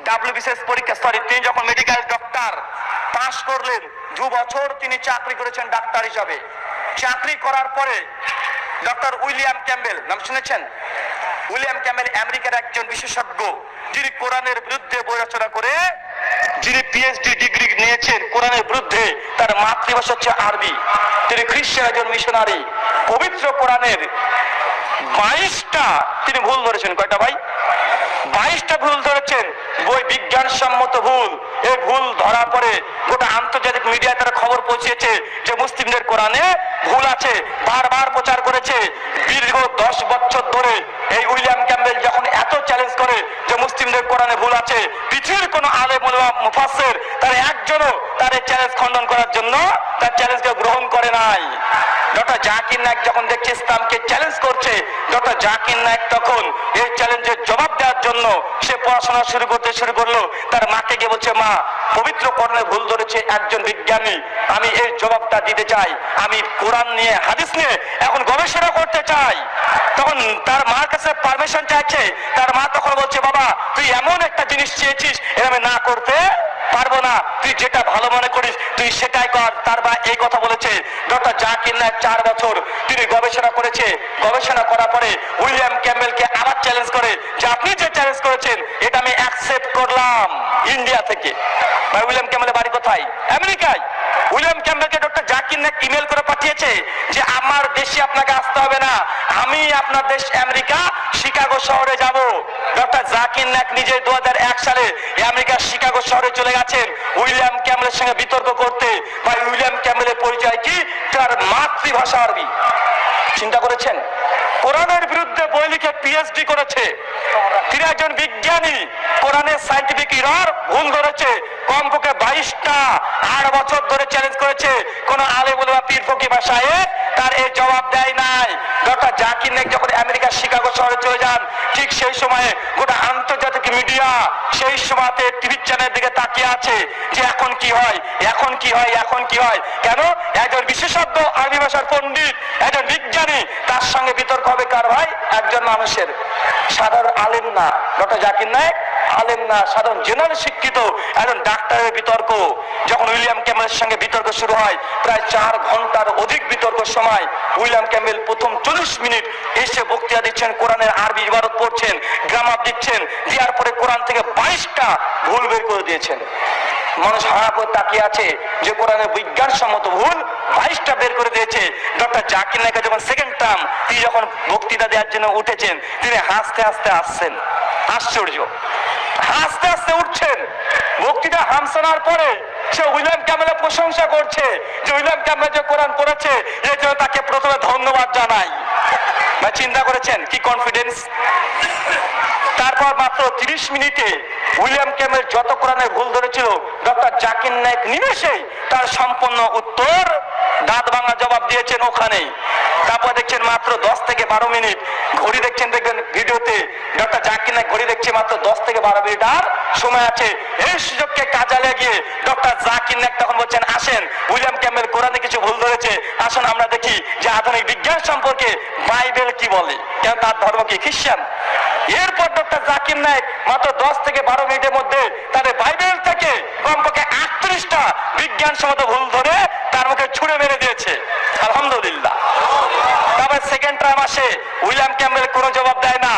WBCS পরীক্ষা, তিনি যখন মেডিকেল ডক্টর পাশ করলেন, 2 বছর তিনি চাকরি করেছেন ডাক্তার হিসাবে। চাকরি করার পরে ডক্টর উইলিয়াম ক্যাম্বেল, নাম শুনেছেন? উইলিয়াম ক্যাম্বেল আমেরিকার একজন বিশেষজ্ঞ, যিনি কোরআনের বিরুদ্ধে বই রচনা করে, যিনি পিএইচডি ডিগ্রি নিয়েছেন কোরআনের বিরুদ্ধে। তার মাতৃভাষা হচ্ছে আরবি। তিনি খ্রিস্টান একজন মিশনারি। পবিত্র কোরআনের 22টা তিনি ভুল ধরেছেন। কয়টা ভাই? 22টা ভুল ধরেছেন, বই বিজ্ঞানসম্মত ভুল। এই ভুল ধরার পরে গোটা আন্তর্জাতিক মিডিয়ায় তারা খবর পৌঁছেছে যে মুসলিমদের কোরআনে ভুল আছে, বারবার প্রচার করেছে। দীর্ঘ 10 বছর ধরে এই উইলিয়াম ক্যাম্বেল যখন এত চ্যালেঞ্জ করে যে মুসলিমদের কোরআনে ভুল আছে, পৃথিবীর কোন আলেম ওলামা মুফাসসির তার একজনও তার এই চ্যালেঞ্জ খণ্ডন করার জন্য তার চ্যালেঞ্জকে গ্রহণ করে নাই। ডক্টর জাকির নায়েক যখন দেখছে ইসলামকে চ্যালেঞ্জ করছে, ডক্টর জাকির নায়েক তখন এই চ্যালেঞ্জের জবাব দেওয়ার জন্য সে পড়াশোনা শুরু করলো। তার মাকে গিয়ে বলছে, মা, পবিত্র কোরআনে ভুল ধরেছে একজন বিজ্ঞানী, আমি এই জবাবটা দিতে চাই, আমি কোরআন নিয়ে হাদিস নিয়ে এখন গবেষণা করতে চাই। তখন তার মার কাছে পারমিশন চাইছে। তার মা তখন বলছে, বাবা, তুই এমন একটা জিনিস চেয়েছিস, এর আমি না করতে পারবো না, তুই যেটা ভালো মনে করিস তুই সেটাই কর। তার মা এই কথা বলেছে। ডক্টর জাকির নায়েক 4 বছর তিনি গবেষণা করেছে। গবেষণা করার পরে উইলিয়াম ক্যাম্বেলকে আবার চ্যালেঞ্জ করে যে আপনি যে চ্যালেঞ্জ করেছেন এটা আমি অ্যাকসেপ্ট করলাম ইন্ডিয়া থেকে। ভাই, উইলিয়াম ক্যাম্বেলের বাড়ি কোথায়? আমেরিকায়। উইলিয়াম ক্যাম্বেলকে ডক্টর জাকির নায়েক ইমেল করে পাঠিয়েছে যে আমার দেশে আপনাকে আসতে হবে না, আমি আপনার দেশ আমেরিকা শিকাগো শহরে যাব। ডক্টর জাকির নায়েক নিজে 2001 সালে আমেরিকার শিকাগো শহরে চলে গেছেন উইলিয়াম ক্যাম্বেলের সঙ্গে বিতর্ক করতে। ভাই, উইলিয়াম ক্যাম্বেলের পরিচয় কি? তার মাতৃভাষা আরবি। চিন্তা করেছেন? কোরআনের বিরুদ্ধে বই লিখে পিএইচডি করেছে। তিনি একজন বিজ্ঞানী, কোরআনের সায়েন্টিফিক এরর ভুল ধরেছে কমপক্ষে 22টা। 8 বছর ধরে চ্যালেঞ্জ করেছে, কোন আলেম ওলামা পীর ফকিহ বা সাহেব তার এই জবাব দেয় নাই। ডক্টর জাকির নায়েক যখন আমেরিকার শিকাগো শহরে চলে যান, ঠিক সেই সময়ে গোটা আন্তর্জাতিক মিডিয়া সেই সময়তে টিভি চ্যানেলের দিকে তাকিয়ে আছে যে এখন কি হয়, এখন কি হয়, এখন কি হয়। কেন? একজন বিশেষজ্ঞ আরবি ভাষার পণ্ডিত, একজন বিজ্ঞানী, তার সঙ্গে বিতর্ক হবে কার? ভাই, একজন মানুষের, সাধারণ আলেম না। ডক্টর জাকির নায়েক আলেম না, সাধারণ জেনারেল শিক্ষিত একজন ডাক্তারের বিতর্ক। যখন উইলিয়াম ক্যাম্বেলের সঙ্গে বিতর্ক শুরু হয়, প্রায় 4 ঘন্টার অধিক বিতর্ক সময় উইলিয়াম ক্যাম্বেল প্রথম 40 মিনিট এসে বক্তৃতা দিচ্ছেন, কোরআনের আরবি ইবারত পড়ছেন, গ্রামার দিচ্ছেন, দেওয়ার পরে কোরআন থেকে 22টা ভুল বের করে দিয়েছেন। মানুষ হাঁ করে তাকিয়ে আছে যে কোরআনের বিজ্ঞানসম্মত ভুল 22টা বের করে দিয়েছে। ডক্টর জাকির নায়েক যখন সেকেন্ড টার্ম তিনি যখন বক্তৃতা দেওয়ার জন্য উঠেছেন, তিনি হাসতে হাসতে আসছেন। আশ্চর্য, হাসতে হাসতে উঠছেন। বক্তৃতা হামসানোর পরে সে উইলিয়াম ক্যাম্বেলের প্রশংসা করছে যে উইলিয়াম ক্যাম্বেল যে কোরআন পড়েছে এর জন্য তাকে প্রথমে ধন্যবাদ জানাই। ভাই, চিন্তা করেছেন কি কনফিডেন্স? তারপর মাত্র 30 মিনিটে উইলিয়াম ক্যাম্বেল যত কোরআনের ভুল ধরেছিল, ডক্টর জাকির নায়েক নিমেষেই তার সম্পূর্ণ উত্তর দাঁত ভাঙা জবাব দিয়েছেন ওখানেই। তারপর দেখছেন মাত্র 10 থেকে 12 মিনিট, ঘড়ি দেখছেন, দেখবেন ভিডিওতে ডক্টর জাকির নায়েক ঘড়ি দেখছে মাত্র 10 থেকে 12 মিনিট আর সময় আছে। এই সুযোগকে কাজে লাগিয়ে ডক্টর জাকির নায়েক তখন বলছেন, আসেন, উইলিয়াম ক্যাম্বেল কোরআনে কিছু ভুল ধরেছে, আসুন আমরা দেখি যে আধুনিক বিজ্ঞান সম্পর্কে বাইবেল কি বলে, কেন তার ধর্ম কি খ্রিস্টান। এরপর ডক্টর জাকির নায়েক মাত্র 10 থেকে 12 মিনিটের মধ্যে তাদের বাইবেল থেকে কমপক্ষে 38টা বিজ্ঞানসম্মত ভুল ধরে তার মুখে ছুঁড়ে মেরে দিয়েছে। আলহামদুলিল্লাহ। তারপর সেকেন্ড টাইম আসে, উইলিয়াম ক্যাম্বেল কোনো জবাব দেয় না।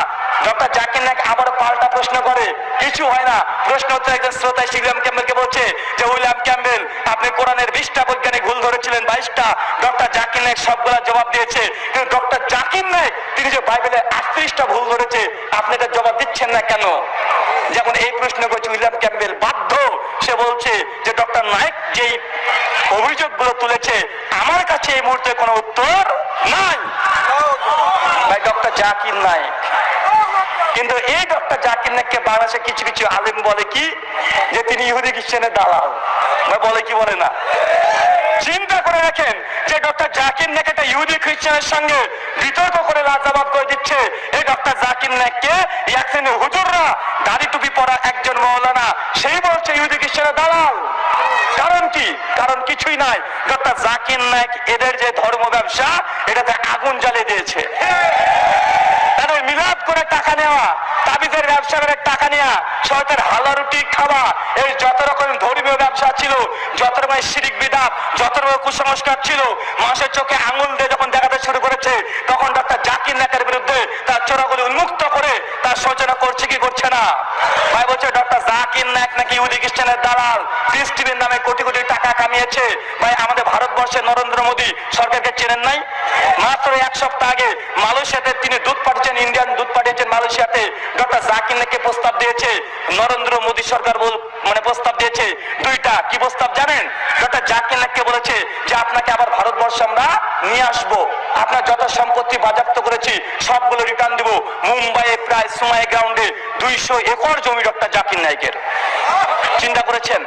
ডক্টর জাকির নায়েক আবার পাল্টা প্রশ্ন করে, কিছু হয় না। প্রশ্ন হচ্ছে, একজন শ্রোতা উইলিয়াম ক্যাম্বেলকে বলছে যে উইলিয়াম ক্যাম্বেল, আপনি কোরআনের 20টা বৈজ্ঞানিক ভুল ধরেছিলেন, 22টা। ডক্টর জাকির নায়েক সবগুলা জবাব দিয়েছে, কিন্তু ডক্টর জাকির নায়েক তিনি যে বাইবেলে 38টা ভুল ধরেছে, আপনি এটা জবাব দিচ্ছেন না কেন? যখন এই প্রশ্ন করছে উইলিয়াম ক্যাম্বেল বাধ্য, সে বলছে যে ডক্টর নায়েক যেই অভিযোগগুলো তুলেছে আমার কাছে এই মুহূর্তে কোনো উত্তর নাই। ভাই, ডক্টর জাকির নায়েক কিন্তু এই ডক্টর জাকির নায়েককে বাংলাদেশে কিছু কিছু আলেম বলে কি যে তিনি ইহুদি খ্রিস্টানের দালাল। বলে কি বলে না? চিন্তা করে রাখেন যে ডক্টর জাকির নায়েক একটা ইহুদি খ্রিস্টানের সঙ্গে বিতর্ক করে লাজবাব করে দিচ্ছে। এই ডক্টর জাকির নায়েককে এক শ্রেণীর হুজুররা, দাড়ি টুপি পরা একজন মাওলানা, সেই বলছে ইহুদি খ্রিস্টানের দালাল। কারণ কি? কারণ কিছুই নাই, ডক্টর জাকির নায়েক এদের যে ধর্ম ব্যবসা এটাতে আগুন জ্বালিয়ে দিয়েছে। তাদের মিলাদ করে টাকা নেওয়া, তাবিজের ব্যবসা করে টাকা নেওয়া, শয়তান হালা রুটি খাওয়া, এই যত রকম ধর্মীয় ব্যবসা ছিল, যত রকমের শিরিক বিদআত, যত রকম কুসংস্কার ছিল, মানুষের চোখে আঙুল দিয়ে যখন দেখাতে শুরু করেছে, তখন ডক্টর জাকির নায়েকের বিরুদ্ধে তার চোরাগুলি উন্মুক্ত করে তার সূচনা করছে কি করছে না? ভাই বলছে ডক্টর জাকির নায়েক নাকি ইহুদি খ্রিস্টানের দালাল, পিস টিভির নামে কোটি কোটি টাকা কামিয়েছে। ভাই আমাদের ভারতবর্ষের নরেন্দ্র মোদী সরকারকে চেনেন নাই? মাত্র এক সপ্তাহ আগে মালয়েশিয়াতে তিনি দূত পাঠিয়েছেন, ইন্ডিয়ান দূত পাঠিয়েছেন মালয়েশিয়াতে। ডক্টর জাকির নায়েককে প্রস্তাব দিয়েছে নরেন্দ্র মোদী সরকার, প্রস্তাব দিয়েছে দুইটা। কি প্রস্তাব জানেন? ডক্টর জাকির নায়েককে বলেছে যে আপনাকে আবার ভারতবর্ষে আমরা নিয়ে আসবো, আপনার যত সম্পত্তি বাজেয়াপ্ত করেছি সবগুলো রিটার্ন দেবো। মুম্বাইয়ে প্রায় সুমাই গ্রাউন্ডে 200 একর জমি ডক্টর জাকির নায়েকের। চিন্তা করেছেন?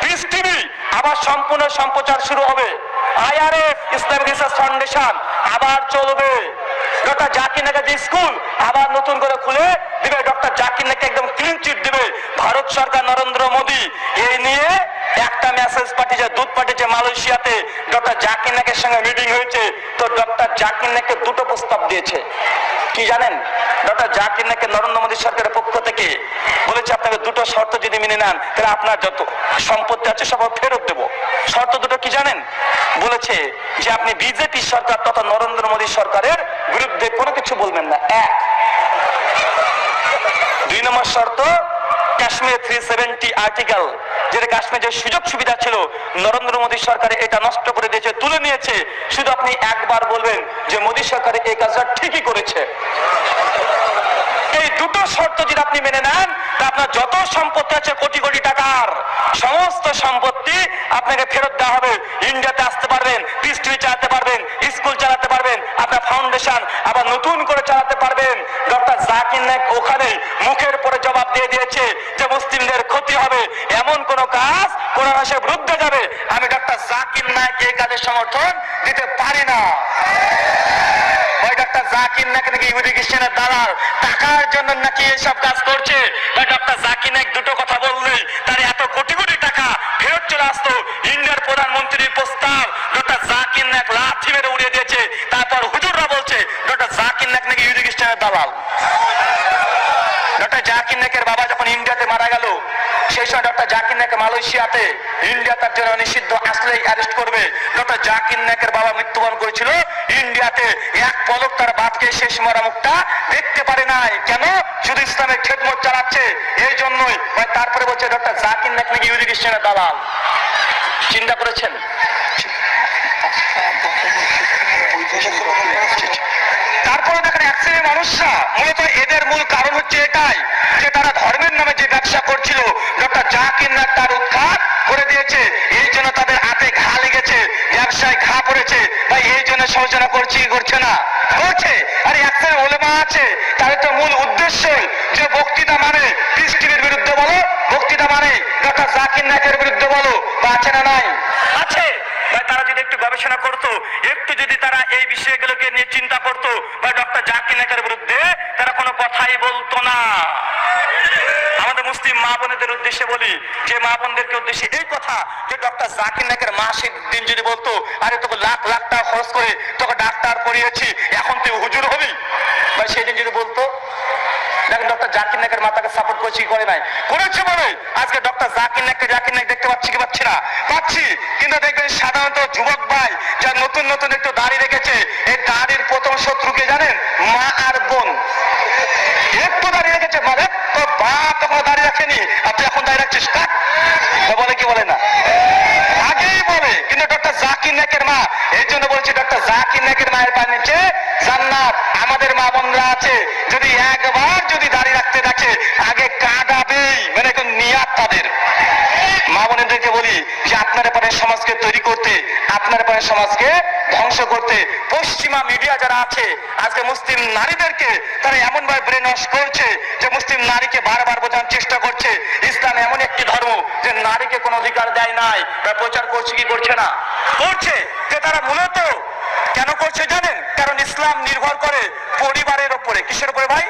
পিস টিভি আবার সম্পূর্ণ সম্প্রচার শুরু হবে, IRF ইসলামিক রিসার্চ ফাউন্ডেশন আবার চলবে, ডক্টর জাকির নায়েকের যে স্কুল আবার নতুন করে খুলে দিবে, ডক্টর জাকির নায়েককে একদম ক্লিন চিট দিবে ভারত সরকার, নরেন্দ্র মোদী। এই নিয়ে একটা মেসেজ পাঠিয়েছে, দূত পাঠিয়েছে মালয়েশিয়াতে, ডক্টর জাকির নায়েকের সঙ্গে মিটিং হয়েছে। তো ডক্টর জাকির নায়েককে দুটো প্রস্তাব দিয়েছে। কি জানেন? ডক্টর জাকির নায়েককে নরেন্দ্র মোদী সরকারের পক্ষ থেকে বলেছে আপনাকে দুটো শর্ত যদি মেনে নেন তাহলে আপনার যত সম্পত্তি আছে সব ফেরত দেবো। শর্ত দুটো কি জানেন? বলেছে যে আপনি বিজেপি সরকার তথা নরেন্দ্র মোদী সরকারের বিরুদ্ধে কোনো কিছু বলবেন না, এক। 2 নম্বর শর্ত, কাশ্মীর 370 আর্টিকেল, যেটা কাশ্মীর যে সুযোগ সুবিধা ছিল নরেন্দ্র মোদী সরকার এটা নষ্ট করে দিয়েছে, তুলে নিয়েছে। শুধু আপনি একবার বলবেন যে মোদী সরকার এই কাজটা ঠিকই করেছে। এই দুটো শর্ত যদি আপনি মেনে নেন, তা আপনার যত সম্পত্তি আছে কোটি কোটি টাকার সমস্ত সম্পত্তি আপনাকে ফেরত দেওয়া হবে। ইন্ডিয়াতে আসতে পারবেন, পিস টিভি চালাতে পারবেন, স্কুল চালাতে পারবেন, আপনার ফাউন্ডেশন আবার নতুন করে চালাতে পারবেন। ডক্টর জাকির নায়েক ওখানে মুখের পরে জবাব দিয়ে দিয়েছে যে মুসলিমদের ক্ষতি হবে এমন কোন কাজ কোরআন হাদিসের বিরুদ্ধে যাবে, আমি ডক্টর জাকির নায়েক এই কাজের সমর্থন দিতে পারি না। ডক্টর জাকির নায়েক নাকি ইহুদি খ্রিস্টানের দালাল, টাকার জন্য নাকি এইসব কাজ করছে। ডক্টর জাকির নায়েক দুটো কথা বললেই তার এত কোটি কোটি টাকা ফেরত চলে আসতো। ইন্ডিয়ার প্রধানমন্ত্রীর প্রস্তাব ডক্টর জাকির নায়েক লাথি মেরে উড়িয়ে দিয়েছে। তারপর হুজুররা বলছে ডক্টর জাকির নায়েক নাকি ইহুদি খ্রিস্টানের দালাল। ডক্টর জাকির নায়েকের বাবা যখন ইন্ডিয়াতে মারা গেল, সেই সময় ডক্টর জাকির নায়েক মালয়েশিয়াতে, ইন্ডিয়া তার জন্য নিষিদ্ধ, আসলেই অ্যারেস্ট করবে। ডক্টর জাকির নায়েকের বাবা মৃত্যুবরণ করেছিল ইন্ডিয়াতে, এক পলক তার বাপকে শেষ মরা মুখটা দেখতে পারে নাই। কেন? শুধু ইসলামের খেদমত চালাচ্ছে, এই জন্যই। তারপরে বলছে ডক্টর জাকির নায়েক নাকি ইহুদি খ্রিস্টানের দালাল। চিন্তা করেছেন? তারপরে দেখেন এক শ্রেণীর মানুষরা, মূলত এদের মূল কারণ হচ্ছে এটাই যে তারা ধর্মের নামে যে ব্যবসা করছিল ডক্টর জাকির নায়েক তার উৎখাত করে দিয়েছে। এই জন্য তাদের হাতে ঘা লেগেছে, ব্যবসায় ঘা পড়েছে। ভাই এই জন্য সমালোচনা করছে কি করছে না? করছে। আর এক শ্রেণীর ওলেমা আছে, তাদের তো মূল উদ্দেশ্য যে বক্তৃতা মানে পিস টিভির বিরুদ্ধে বলো, বক্তৃতা মানে ডক্টর জাকির নায়েকের বিরুদ্ধে বলো, বা আছে না নাই? আছে। তারা যদি একটু গবেষণা করতো, একটু যদি তারা এই বিষয়গুলোকে নিয়ে চিন্তা করতো, বা ডক্টর জাকির নায়েকের বিরুদ্ধে তারা কোনো কথাই বলতো না। আমাদের মুসলিম মা বোনদের উদ্দেশ্যে বলি, যে মা বোনদেরকে উদ্দেশ্যে এই কথা যে ডক্টর জাকির নায়েকের মা সেদিন যদি বলতো আরে তোকে লাখ লাখ টাকা খরচ করে তোকে ডাক্তার পড়িয়েছি, এখন তুই হুজুর হবি, বা সেদিন যদি বলতো, দেখেন ডক্টর জাকির নায়েকের মাতাকে সাপোর্ট করছি করে নাই, করেছে বলে আজকে ডক্টর জাকির নায়েক দেখতে পাচ্ছি কি পাচ্ছি না? পাচ্ছি। কিন্তু দেখবেন সাধারণত যুবক ভাই যারা নতুন নতুন একটু দাড়ি রেখেছে, এই দাড়ির প্রথম শত্রুকে জানেন? মা আর বোন। একটু দাড়ি রেখেছে মানে তো বাপ তখন দাড়ি রাখেনি, আর তুই এখন দাড়ি রাখছিস, কাট বলে কি বলে না? আগেই বলে। কিন্তু ডক্টর জাকির নায়েকের মা, এই জন্য বলছি ডক্টর জাকির নায়েকের মায়ের পা নিচে জান্নাত। আমাদের মা বোনরা আছে, যদি একবার যদি দাড়ি রাখতে দেখে আগে কাঁদাবেই, মানে এখন নিয়াত তাদের। মা বোনেদেরকে বলি যে আপনারা পারেন সমাজকে তৈরি করতে, আপনারা পারেন সমাজকে ধ্বংস করতে। পশ্চিমা মিডিয়া যারা আছে আজকে মুসলিম নারীদেরকে তারা এমন ভাবে ব্রেন ওয়াশ করছে যে মুসলিম নারীকে বারবার বোঝানোর চেষ্টা করছে ইসলাম এমন একটি ধর্ম যে নারীকে কোনো অধিকার দেয় নাই। প্রচার করছে কি করছে না? করছে। যে তারা মূলত কেন করছে জানেন? কারণ ইসলাম নির্ভর করে পরিবারের উপরে। কিসের উপরে ভাই?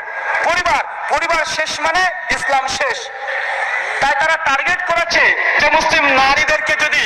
পরিবার। পরিবার শেষ মানে ইসলাম শেষ। তাই তারা টার্গেট করেছে যে মুসলিম নারীদেরকে যদি